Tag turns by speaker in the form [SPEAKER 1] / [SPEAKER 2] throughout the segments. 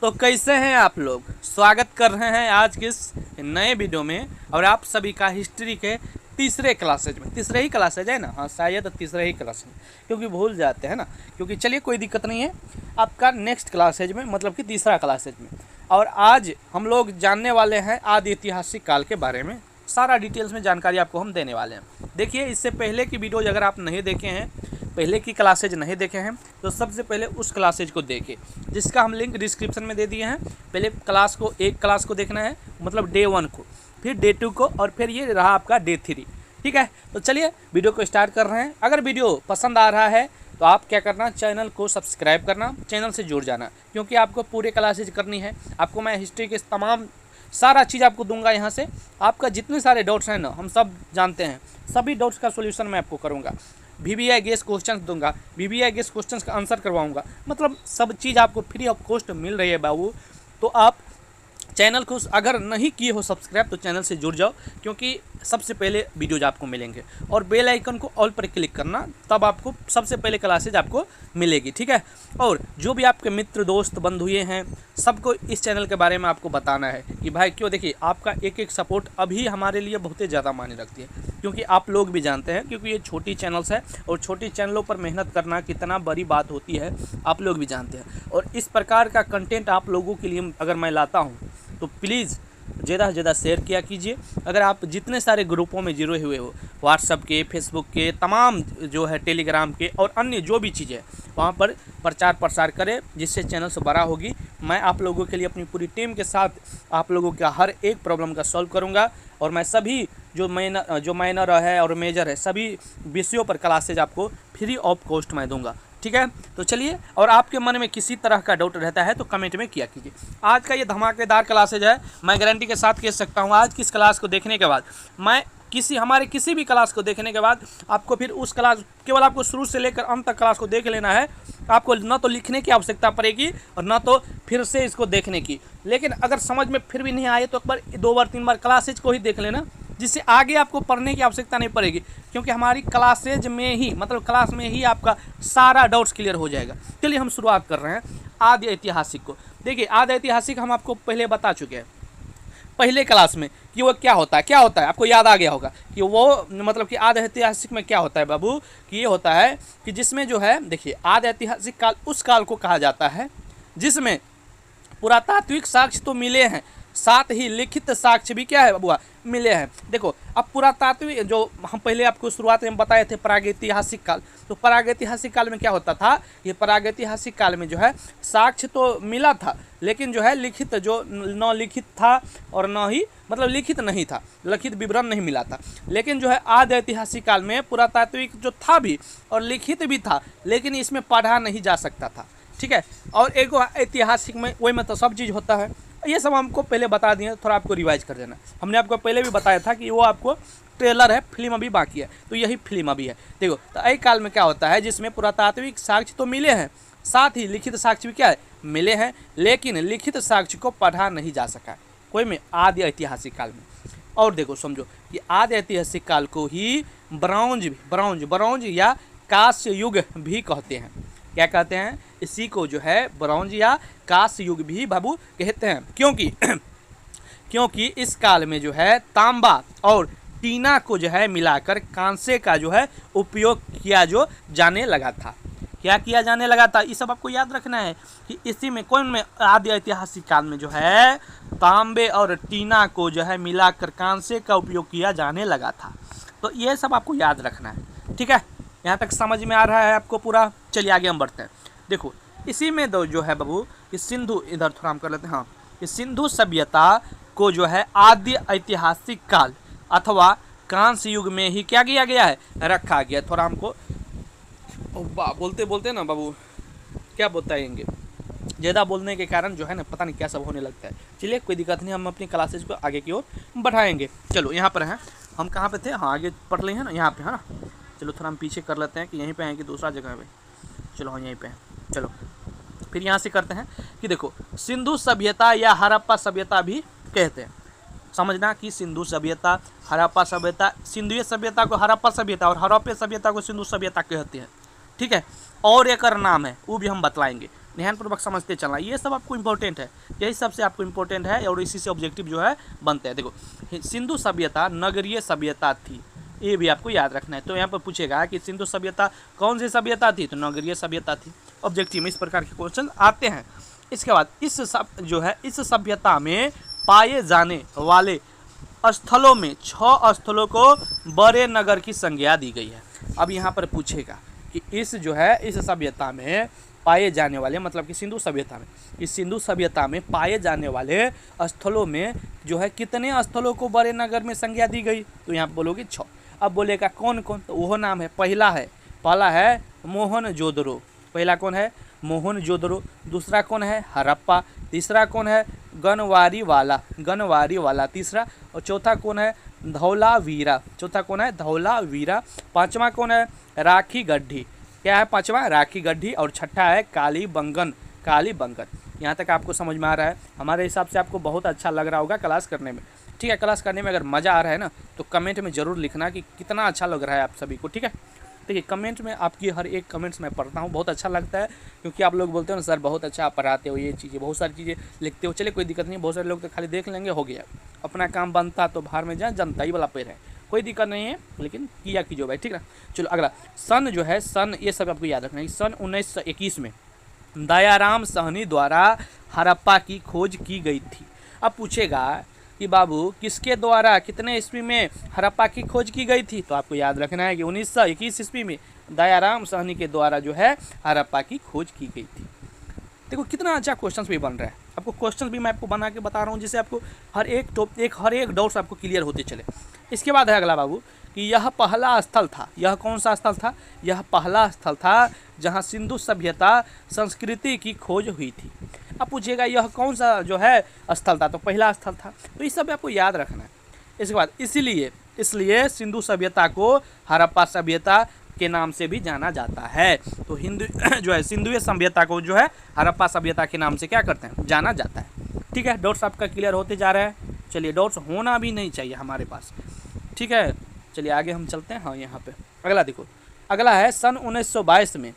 [SPEAKER 1] तो कैसे हैं आप लोग। स्वागत कर रहे हैं आज के इस नए वीडियो में। और आप सभी का हिस्ट्री के तीसरे क्लासेज में, तीसरे ही क्लासेज है ना, हाँ शायद तीसरे ही क्लास में, क्योंकि भूल जाते हैं ना। क्योंकि चलिए कोई दिक्कत नहीं है, आपका नेक्स्ट क्लासेज में मतलब कि तीसरा क्लासेज में। और आज हम लोग जानने वाले हैं आदि ऐतिहासिक काल के बारे में। सारा डिटेल्स में जानकारी आपको हम देने वाले हैं। देखिए, इससे पहले की वीडियो अगर आप नहीं देखे हैं, पहले की क्लासेज नहीं देखे हैं, तो सबसे पहले उस क्लासेज को देखें जिसका हम लिंक डिस्क्रिप्शन में दे दिए हैं। पहले एक क्लास को देखना है, मतलब डे 1 को, फिर डे 2 को, और फिर ये रहा आपका डे 3। ठीक है, तो चलिए वीडियो को स्टार्ट कर रहे हैं। अगर वीडियो पसंद आ रहा है तो आप क्या करना, चैनल को सब्सक्राइब करना, चैनल से जुड़ जाना, क्योंकि आपको पूरे क्लासेज करनी है। आपको मैं हिस्ट्री के तमाम सारा चीज़ आपको दूंगा यहाँ से। आपका जितने सारे डाउट्स हैं ना, हम सब जानते हैं, सभी डाउट्स का सोल्यूशन मैं आपको करूँगा। VBI गेस क्वेश्चंस दूंगा, VBI गेस क्वेश्चंस का आंसर करवाऊंगा, मतलब सब चीज़ आपको फ्री ऑफ कॉस्ट मिल रही है बाबू। तो आप चैनल को अगर नहीं किए हो सब्सक्राइब तो चैनल से जुड़ जाओ, क्योंकि सबसे पहले वीडियोज आपको मिलेंगे। और बेल आइकन को ऑल पर क्लिक करना, तब आपको सबसे पहले क्लासेज आपको मिलेगी। ठीक है, और जो भी आपके मित्र दोस्त बंधु हैं, सबको इस चैनल के बारे में आपको बताना है कि भाई क्यों। देखिए, आपका एक एक सपोर्ट अभी हमारे लिए बहुत ही ज़्यादा मायने रखती है, क्योंकि आप लोग भी जानते हैं, क्योंकि ये छोटी चैनल्स है और छोटी चैनलों पर मेहनत करना कितना बड़ी बात होती है, आप लोग भी जानते हैं। और इस प्रकार का कंटेंट आप लोगों के लिए अगर मैं लाता हूँ तो प्लीज़ ज़्यादा से ज़्यादा शेयर किया कीजिए। अगर आप जितने सारे ग्रुपों में जुड़े हुए हो, व्हाट्सएप के, फेसबुक के, तमाम जो है टेलीग्राम के और अन्य जो भी चीज़ें, वहाँ पर प्रचार प्रसार करें, जिससे चैनल से बड़ा होगी। मैं आप लोगों के लिए अपनी पूरी टीम के साथ आप लोगों का हर एक प्रॉब्लम का सॉल्व करूँगा। और मैं सभी जो माइनर है और मेजर है, सभी विषयों पर क्लासेज आपको फ्री ऑफ कॉस्ट मैं दूँगा। ठीक है, तो चलिए। और आपके मन में किसी तरह का डाउट रहता है तो कमेंट में किया कीजिए। आज का ये धमाकेदार क्लासेज है, मैं गारंटी के साथ कह सकता हूँ। आज की इस क्लास को देखने के बाद, मैं हमारे किसी भी क्लास को देखने के बाद आपको फिर उस क्लास, केवल आपको शुरू से लेकर अंत तक क्लास को देख लेना है। आपको न तो लिखने की आवश्यकता पड़ेगी और न तो फिर से इसको देखने की। लेकिन अगर समझ में फिर भी नहीं आए तो एक बार 2 बार 3 बार क्लासेज को ही देख लेना, जिससे आगे आपको पढ़ने की आवश्यकता नहीं पड़ेगी, क्योंकि हमारी क्लासेज में ही, मतलब क्लास में ही आपका सारा डाउट्स क्लियर हो जाएगा। चलिए हम शुरुआत कर रहे हैं आदि ऐतिहासिक को। देखिए, आदि ऐतिहासिक हम आपको पहले बता चुके हैं पहले क्लास में कि वो क्या होता है, आपको याद आ गया होगा कि वो मतलब कि आदि ऐतिहासिक में क्या होता है बाबू, कि ये होता है कि जिसमें जो है, देखिए, आदि ऐतिहासिक काल उस काल को कहा जाता है जिसमें पुरातात्विक साक्ष्य तो मिले हैं, साथ ही लिखित साक्ष्य भी क्या है बाबुआ, मिले हैं। देखो, अब पुरातात्विक जो हम पहले आपको शुरुआत में बताए थे प्रागैतिहासिक काल, तो प्रागैतिहासिक काल में क्या होता था, ये प्रागैतिहासिक काल में जो है साक्ष्य तो मिला था, लेकिन जो है लिखित, जो न लिखित था और न ही मतलब लिखित नहीं था, लिखित विवरण नहीं मिला था। लेकिन जो है आदि ऐतिहासिक काल में पुरातात्विक जो था भी और लिखित भी था, लेकिन इसमें पढ़ा नहीं जा सकता था। ठीक है, और एक ऐतिहासिक में वही में तो सब चीज़ होता है। ये सब हमको पहले बता दिए, थोड़ा आपको रिवाइज कर देना। हमने आपको पहले भी बताया था कि वो आपको ट्रेलर है, फिल्म अभी बाकी है, तो यही फिल्म अभी है। देखो, तो एक काल में क्या होता है जिसमें पुरातात्विक साक्ष्य तो मिले हैं, साथ ही लिखित साक्ष्य भी क्या है, मिले हैं, लेकिन लिखित साक्ष्य को पढ़ा नहीं जा सका कोई में आदि ऐतिहासिक काल में। और देखो, समझो कि आदि ऐतिहासिक काल को ही ब्रॉन्ज या कांस्य युग भी कहते हैं। क्या कहते हैं, इसी को जो है ब्रॉन्ज या कांस्य युग भी बाबू कहते हैं। क्योंकि इस काल में जो है तांबा और टीना को जो है मिलाकर कांसे का जो है उपयोग किया जो जाने लगा था। क्या किया जाने लगा था, ये सब आपको याद रखना है कि इसी में कौन में आदि ऐतिहासिक काल में जो है तांबे और टीना को जो है मिलाकर कांसे का उपयोग किया जाने लगा था। तो ये सब आपको याद रखना है। ठीक है, यहाँ तक समझ में आ रहा है आपको पूरा। चलिए आगे हम बढ़ते हैं। देखो, इसी में दो जो है बाबू, इस सिंधु, इधर थोड़ा हम कर लेते हैं, हाँ, इस सिंधु सभ्यता को जो है आदि ऐतिहासिक काल अथवा कांस्य युग में ही क्या किया गया है, रखा गया। थोड़ा हमको बोलते बोलते ना बाबू क्या बताएंगे, ज़्यादा बोलने के कारण जो है ना पता नहीं क्या सब होने लगता है। चलिए कोई दिक्कत नहीं, हम अपनी क्लासेज को आगे की ओर बढ़ाएंगे। चलो यहाँ पर हैं, हम कहाँ पे थे, हाँ आगे पढ़ लें, है ना, यहाँ पे, है ना। चलो थोड़ा हम पीछे कर लेते हैं कि यहीं पे हैं कि दूसरा जगह पे। चलो हाँ यहीं पे हैं। चलो फिर यहाँ से करते हैं कि देखो, सिंधु सभ्यता या हड़प्पा सभ्यता भी कहते हैं। समझना कि सिंधु सभ्यता, हड़प्पा सभ्यता, सिंधुए सभ्यता को हड़प्पा सभ्यता और हड़प्पा सभ्यता को सिंधु सभ्यता कहते हैं। ठीक है, और एक नाम है वो भी हम बतलाएंगे। ध्यानपूर्वक समझते चलना, ये सब आपको इंपॉर्टेंट है, यही सबसे आपको इंपॉर्टेंट है और इसी से ऑब्जेक्टिव जो है बनते हैं। देखो सिंधु सभ्यता नगरीय सभ्यता थी, ये भी आपको याद रखना है। तो यहाँ पर पूछेगा कि सिंधु सभ्यता कौन सी सभ्यता थी, तो नगरीय सभ्यता थी। ऑब्जेक्टिव में इस प्रकार के क्वेश्चन आते हैं। इसके बाद इस सभ्यता में पाए जाने वाले स्थलों में 6 स्थलों को बड़े नगर की संज्ञा दी गई है। अब यहाँ पर पूछेगा कि इस सभ्यता में पाए जाने वाले, मतलब कि सिंधु सभ्यता में, इस सिंधु सभ्यता में पाए जाने वाले स्थलों में जो है कितने स्थलों को बड़े नगर में संज्ञा दी गई, तो यहाँ बोलोगे 6। अब बोलेगा कौन कौन, तो वो नाम है, पहला है मोहनजोदड़ो, पहला कौन है मोहनजोदड़ो, दूसरा कौन है हड़प्पा, तीसरा कौन है गनवारी वाला तीसरा, और चौथा कौन है धौलावीरा, पांचवा कौन है राखी गड्ढी, क्या है पांचवा राखी गड्ढी, और छठा है कालीबंगन। यहाँ तक आपको समझ में आ रहा है? हमारे हिसाब से आपको बहुत अच्छा लग रहा होगा क्लास करने में, ठीक है। क्लास करने में अगर मज़ा आ रहा है ना तो कमेंट में ज़रूर लिखना कि कितना अच्छा लग रहा है आप सभी को, ठीक है। देखिए कमेंट में आपकी हर एक कमेंट्स मैं पढ़ता हूँ, बहुत अच्छा लगता है, क्योंकि आप लोग बोलते हो ना सर बहुत अच्छा आप पढ़ाते हो, ये चीज़ें बहुत सारी चीज़ें लिखते हो। चलिए कोई दिक्कत नहीं, बहुत सारे लोग तो खाली देख लेंगे हो गया, अपना काम बनता तो बाहर में जाए, जनता ही वाला पैर है, कोई दिक्कत नहीं है, लेकिन किया कीजिए भाई, ठीक है। चलो अगला सन जो है, सन ये सब आपको याद रखना है। सन 1921 में दयाराम साहनी द्वारा हड़प्पा की खोज की गई थी। अब पूछेगा कि बाबू किसके द्वारा कितने ईस्वी में हड़प्पा की खोज की गई थी, तो आपको याद रखना है कि 1921 ईस्वी में दयाराम साहनी के द्वारा जो है हड़प्पा की खोज की गई थी। देखो कितना अच्छा क्वेश्चन भी बन रहा है, आपको क्वेश्चन भी मैं आपको बना के बता रहा हूँ, जिससे आपको हर एक डाउट्स आपको क्लियर होते चले। इसके बाद है अगला बाबू कि यह पहला स्थल था, यह कौन सा स्थल था, यह पहला स्थल था जहाँ सिंधु सभ्यता संस्कृति की खोज हुई थी। अब पूछिएगा यह कौन सा जो है स्थल था, तो पहला स्थल था, तो ये सब आपको याद रखना है। इसके बाद इसलिए सिंधु सभ्यता को हड़प्पा सभ्यता के नाम से भी जाना जाता है। तो सिंधु सभ्यता को जो है हड़प्पा सभ्यता के नाम से क्या करते हैं, जाना जाता है, ठीक है। डाउट्स आपका क्लियर होते जा रहा है, चलिए डाउट्स होना भी नहीं चाहिए हमारे पास, ठीक है। चलिए आगे हम चलते हैं। हाँ यहाँ पे अगला देखो, अगला है सन 1922 में,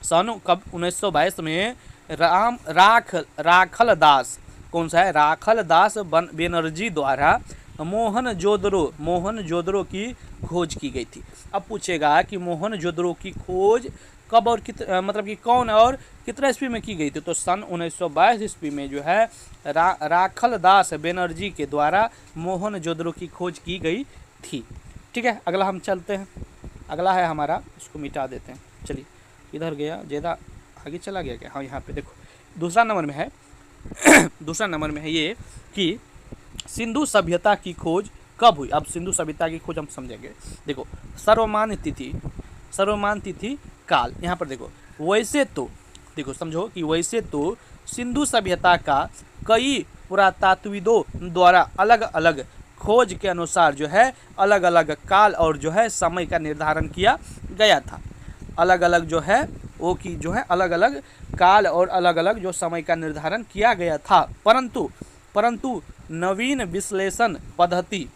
[SPEAKER 1] सन कब 1922 में राखल दास, कौन सा है राखल दास बनर्जी द्वारा मोहनजोदड़ो की खोज की गई थी। अब पूछेगा कि मोहनजोदड़ो की खोज कब और मतलब कि कौन और कितना ईस्वी में की गई थी, तो सन 1922 ईस्वी में जो है राखल दास बनर्जी के द्वारा मोहनजोदड़ो की खोज की गई थी, ठीक है। अगला हम चलते हैं, अगला है हमारा, इसको मिटा देते हैं, चलिए इधर गया ज़्यादा आगे चला गया क्या, हाँ यहाँ पे देखो दूसरा नंबर में है ये कि सिंधु सभ्यता की खोज कब हुई। अब सिंधु सभ्यता की खोज हम समझेंगे। देखो सर्वमान्य तिथि काल, यहाँ पर देखो वैसे तो देखो समझो कि वैसे तो सिंधु सभ्यता का कई पुरातत्वविदों द्वारा अलग अलग खोज के अनुसार जो है अलग अलग काल और जो है समय का निर्धारण किया गया था। अलग अलग जो है वो की जो है अलग अलग काल और अलग अलग जो समय का निर्धारण किया गया था, परंतु नवीन विश्लेषण पद्धति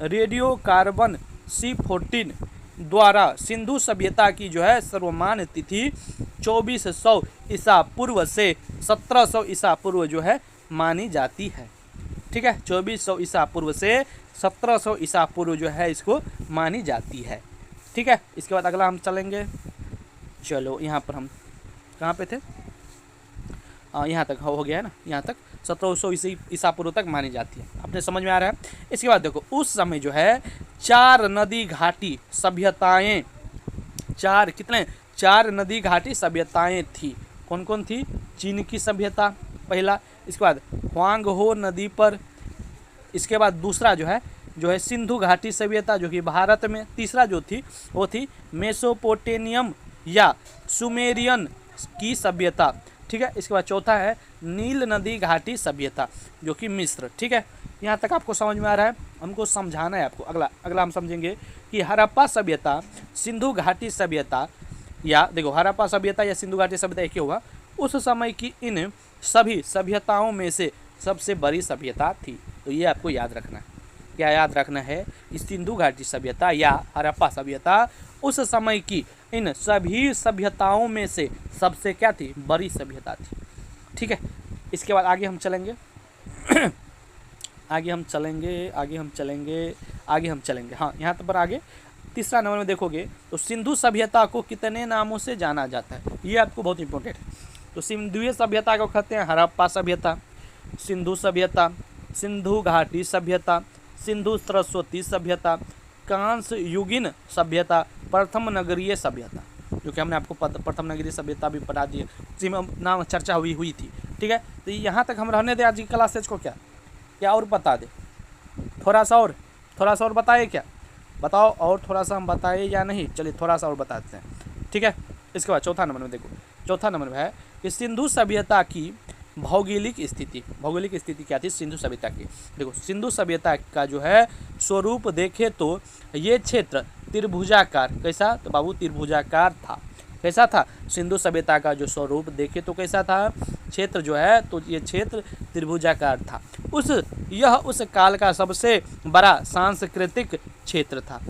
[SPEAKER 1] रेडियो कार्बन C14 द्वारा सिंधु सभ्यता की जो है सर्वमान्य तिथि 2400 ईसा पूर्व से 1700 ईसा पूर्व जो है मानी जाती है, ठीक है। 2400 ईसा पूर्व से 1700 ईसा पूर्व जो है इसको मानी जाती है, ठीक है। इसके बाद अगला हम चलेंगे, चलो यहाँ पर हम कहाँ पे थे, यहाँ तक हो गया है ना, यहाँ तक 1700 ईसा पूर्व तक मानी जाती है, आपने समझ में आ रहा है। इसके बाद देखो उस समय जो है 4 नदी घाटी सभ्यताएं, 4 नदी घाटी सभ्यताएं थी। कौन कौन थी, चीन की सभ्यता पहला, इसके बाद ह्वांगहो नदी पर, इसके बाद दूसरा जो है सिंधु घाटी सभ्यता जो कि भारत में, तीसरा जो थी वो थी मेसोपोटेमियम या सुमेरियन की सभ्यता, ठीक है। इसके बाद चौथा है नील नदी घाटी सभ्यता जो कि मिस्र, ठीक है। यहाँ तक आपको समझ में आ रहा है, हमको समझाना है आपको। अगला हम समझेंगे कि हड़प्पा सभ्यता सिंधु घाटी सभ्यता या देखो हड़प्पा सभ्यता या सिंधु घाटी सभ्यता एक ही होगा, उस समय की इन सभी सभ्यताओं में से सबसे बड़ी सभ्यता थी। तो ये आपको याद रखना है, क्या याद रखना है, सिंधु घाटी सभ्यता या हड़प्पा सभ्यता उस समय की इन सभी सभ्यताओं में से सबसे क्या थी, बड़ी सभ्यता थी। ठीक है, इसके बाद आगे हम चलेंगे आगे हम चलेंगे। हाँ, यहाँ पर आगे तीसरा नंबर में देखोगे तो सिंधु सभ्यता को कितने नामों से जाना जाता है, ये आपको बहुत इंपॉर्टेंट है। तो सिंधुए सभ्यता को कहते हैं हड़प्पा सभ्यता, सिंधु सभ्यता, सिंधु घाटी सभ्यता, सिंधु सरस्वती सभ्यता, कांस्य युगीन सभ्यता, प्रथम नगरीय सभ्यता, जो कि हमने आपको प्रथम नगरीय सभ्यता भी पढ़ा दी है, उसी में नाम चर्चा हुई थी। ठीक है, तो यहाँ तक हम रहने दें आज की क्लासेज को। क्या और बता दे, थोड़ा सा और बताए क्या, बताओ, और थोड़ा सा हम बताए या नहीं? चलिए थोड़ा सा और बताते हैं। ठीक है, इसके बाद चौथा नंबर में देखो, चौथा नंबर में है कि सिंधु सभ्यता की भौगोलिक स्थिति क्या थी सिंधु सभ्यता की। देखो, सिंधु सभ्यता का जो है स्वरूप देखे तो ये क्षेत्र त्रिभुजाकार, कैसा? तो बाबू त्रिभुजाकार था। कैसा था? सिंधु सभ्यता का जो स्वरूप देखे तो कैसा था, क्षेत्र जो है, तो ये क्षेत्र त्रिभुजाकार था। यह उस काल का सबसे बड़ा सांस्कृतिक क्षेत्र था।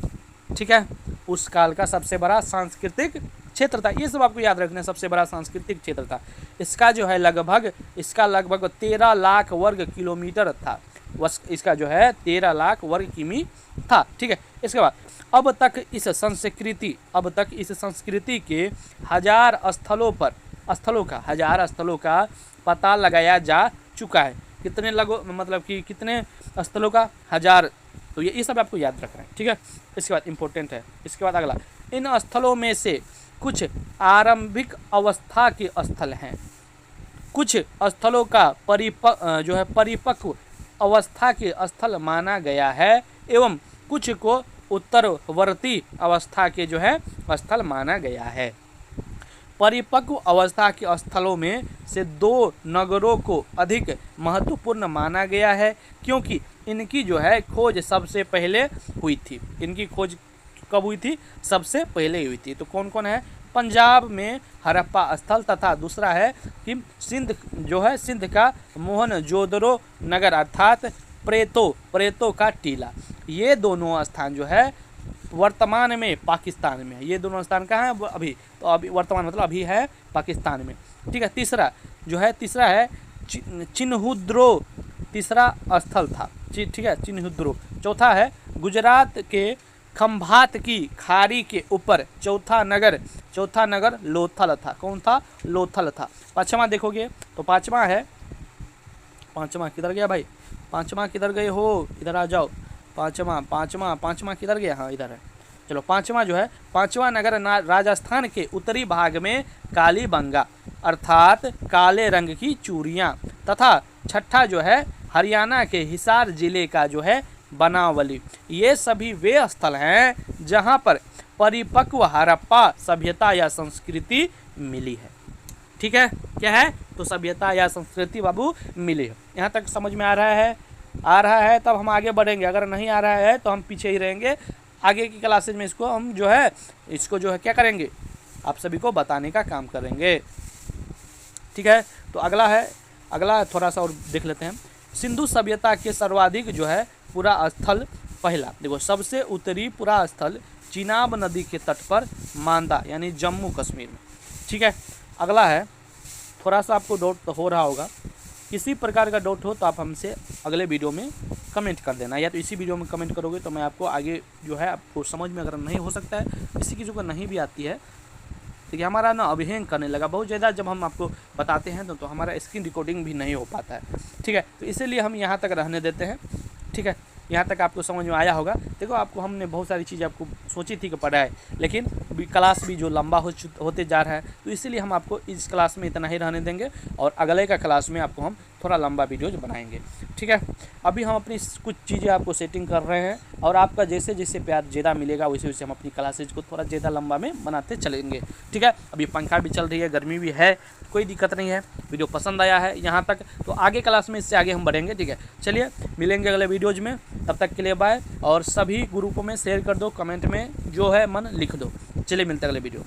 [SPEAKER 1] ठीक है, उस काल का सबसे बड़ा सांस्कृतिक क्षेत्र था। ये सब आपको याद रखना है, सबसे बड़ा सांस्कृतिक क्षेत्र था। इसका जो है लगभग 13 लाख वर्ग किलोमीटर था। इसका जो है 13 लाख वर्ग किमी था। ठीक है, इसके बाद अब तक इस संस्कृति के हजार स्थलों का पता लगाया जा चुका है। कितने मतलब कि कितने स्थलों का? 1000। तो ये सब आपको याद रखना है। ठीक है, इसके बाद इम्पोर्टेंट है, इसके बाद अगला, इन स्थलों में से कुछ आरंभिक अवस्था के स्थल हैं, कुछ स्थलों का परिपक्व अवस्था के स्थल माना गया है, एवं कुछ को उत्तरवर्ती अवस्था के जो है स्थल माना गया है। परिपक्व अवस्था के स्थलों में से 2 नगरों को अधिक महत्वपूर्ण माना गया है, क्योंकि इनकी जो है खोज सबसे पहले हुई थी। इनकी खोज कब हुई थी? सबसे पहले हुई थी। तो कौन कौन है? पंजाब में हड़प्पा स्थल, तथा दूसरा है कि सिंध का मोहनजोदड़ो नगर अर्थात प्रेतो का टीला। ये दोनों स्थान जो है वर्तमान में पाकिस्तान में है। ये दोनों स्थान कहाँ है अभी? तो अभी वर्तमान मतलब अभी है पाकिस्तान में। ठीक है, तीसरा है चिन्हुद्रो, तीसरा स्थल था। ठीक है, चिन्हुद्रो। चौथा है गुजरात के खंभात की खाड़ी के ऊपर चौथा नगर लोथल था। कौन था? लोथल था। पांचवा देखोगे तो पांचवा किधर गया भाई? पांचवा किधर गए हो? इधर आ जाओ। पांचवा किधर गया? हाँ, इधर है। चलो, पांचवा नगर राजस्थान के उत्तरी भाग में कालीबंगा अर्थात काले रंग की चूड़ियाँ, तथा छठा जो है हरियाणा के हिसार जिले का जो है बनावली। ये सभी वे स्थल हैं जहाँ पर परिपक्व हड़प्पा सभ्यता या संस्कृति मिली है। ठीक है, क्या है? तो सभ्यता या संस्कृति बाबू मिली है। यहाँ तक समझ में आ रहा है तब हम आगे बढ़ेंगे। अगर नहीं आ रहा है तो हम पीछे ही रहेंगे। आगे की क्लासेज में इसको हम जो है क्या करेंगे? आप सभी को बताने का काम करेंगे। ठीक है, तो अगला थोड़ा सा और देख लेते हैं। सिंधु सभ्यता के सर्वाधिक जो है पूरा स्थल, पहला देखो, सबसे उत्तरी पूरा स्थल चिनाब नदी के तट पर मांदा यानी जम्मू कश्मीर में। ठीक है, अगला है, थोड़ा सा आपको डाउट तो हो रहा होगा, किसी प्रकार का डाउट हो तो आप हमसे अगले वीडियो में कमेंट कर देना, या तो इसी वीडियो में कमेंट करोगे तो मैं आपको आगे जो है आपको समझ में अगर नहीं हो सकता है, किसी की जो नहीं भी आती है, देखिए हमारा ना अभी हैंग करने लगा बहुत ज़्यादा, जब हम आपको बताते हैं तो हमारा स्क्रीन रिकॉर्डिंग भी नहीं हो पाता है। ठीक है, तो इसीलिए हम यहाँ तक रहने देते हैं। ठीक है, यहाँ तक आपको समझ में आया होगा। देखो, आपको हमने बहुत सारी चीज़ें आपको सोची थी कि पढ़ाए, लेकिन क्लास भी जो लंबा होते जा रहा है, तो इसीलिए हम आपको इस क्लास में इतना ही रहने देंगे और अगले का क्लास में आपको हम थोड़ा लंबा वीडियोज बनाएंगे। ठीक है, अभी हम अपनी कुछ चीज़ें आपको सेटिंग कर रहे हैं और आपका जैसे जैसे प्यार ज़्यादा मिलेगा वैसे वैसे हम अपनी क्लासेज को थोड़ा ज़्यादा लंबा में बनाते चलेंगे। ठीक है, अभी पंखा भी चल रही है, गर्मी भी है, कोई दिक्कत नहीं है। वीडियो पसंद आया है यहाँ तक तो आगे क्लास में इससे आगे हम बढ़ेंगे। ठीक है, चलिए मिलेंगे अगले वीडियोज में, तब तक के लिए बाय। और सभी ग्रुपों में शेयर कर दो, कमेंट में जो है मन लिख दो। चलिए मिलते हैं अगले वीडियो।